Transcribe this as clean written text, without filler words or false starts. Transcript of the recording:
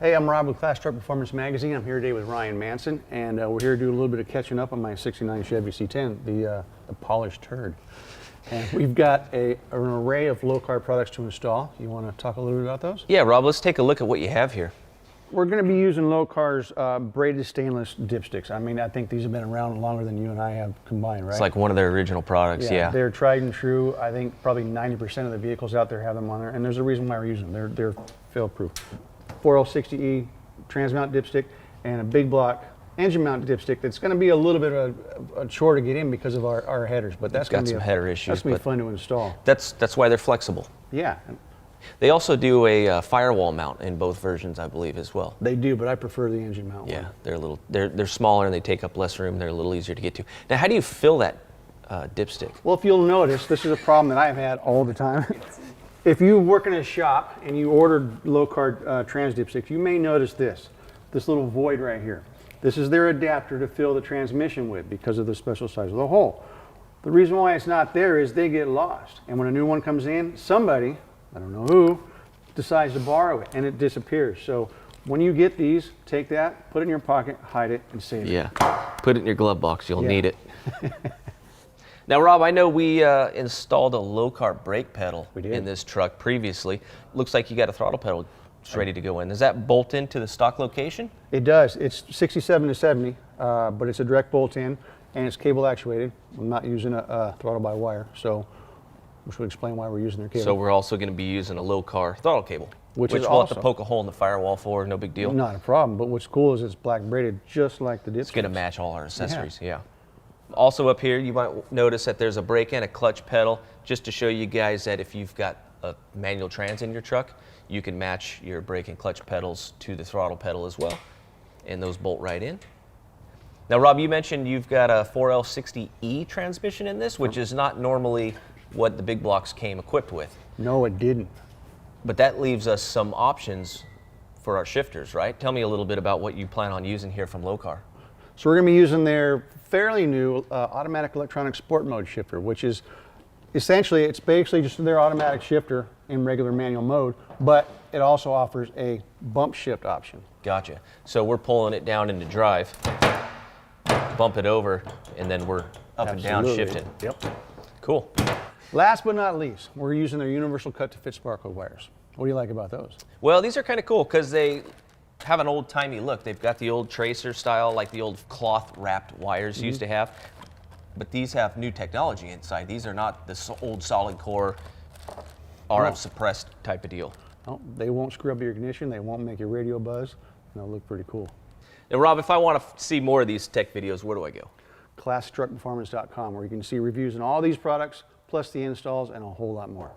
Hey, I'm Rob with Class Truck Performance Magazine. I'm here today with Ryan Manson, and we're here to do a little bit of catching up on my '69 Chevy C10, the polished turd. And we've got an array of Lokar products to install. You want to talk a little bit about those? Yeah, Rob, let's take a look at what you have here. We're going to be using Lokar's braided stainless dipsticks. I mean, I think these have been around longer than you and I have combined, right? It's like one of their original products, yeah. They're tried and true. I think probably 90% of the vehicles out there have them on there, and there's a reason why we're using them. They're fail-proof. 4L60E transmount dipstick and a big block engine mount dipstick that's going to be a little bit of a chore to get in because of our headers, but that's going to be some header issues. That's going to be fun to install. That's why they're flexible. Yeah. They also do a firewall mount in both versions, I believe, as well. They do, but I prefer the engine mount one. Yeah, they're smaller and they take up less room. They're a little easier to get to. Now, how do you fill that dipstick? Well, if you'll notice, this is a problem that I've had all the time. If you work in a shop and you ordered Lokar trans dipsticks, you may notice this little void right here. This is their adapter to fill the transmission with because of the special size of the hole. The reason why it's not there is they get lost. And when a new one comes in, somebody, I don't know who, decides to borrow it and it disappears. So when you get these, take that, put it in your pocket, hide it, and save it. Yeah, put it in your glove box. You'll need it. Now, Rob, I know we installed a Lokar brake pedal in this truck previously. Looks like you got a throttle pedal ready to go in. Does that bolt into the stock location? It does. It's 67 to 70, but it's a direct bolt in, and it's cable actuated. I'm not using a throttle by wire, so which would explain why we're using their cable. So we're also going to be using a Lokar throttle cable, which is we'll have to poke a hole in the firewall for, no big deal. Not a problem, but what's cool is it's black braided just like the dipsticks. It's going to match all our accessories, yeah. Also up here, you might notice that there's a brake and a clutch pedal, just to show you guys that if you've got a manual trans in your truck, you can match your brake and clutch pedals to the throttle pedal as well, and those bolt right in. Now, Rob, you mentioned you've got a 4L60E transmission in this, which is not normally what the big blocks came equipped with. No, it didn't. But that leaves us some options for our shifters, right? Tell me a little bit about what you plan on using here from Lokar. So we're going to be using their fairly new automatic electronic sport mode shifter, which is essentially, it's basically just their automatic shifter in regular manual mode, but it also offers a bump shift option. Gotcha. So we're pulling it down into drive, bump it over, and then we're up and down shifting. Yep. Cool. Last but not least, we're using their universal cut to fit spark wires. What do you like about those? Well, these are kind of cool because they have an old-timey look. They've got the old tracer style, like the old cloth-wrapped wires used to have. But these have new technology inside. These are not the old solid core RF suppressed type of deal. No, they won't screw up your ignition. They won't make your radio buzz. They'll look pretty cool. Now, Rob, if I want to see more of these tech videos, where do I go? ClassTruckPerformance.com, where you can see reviews on all these products, plus the installs and a whole lot more.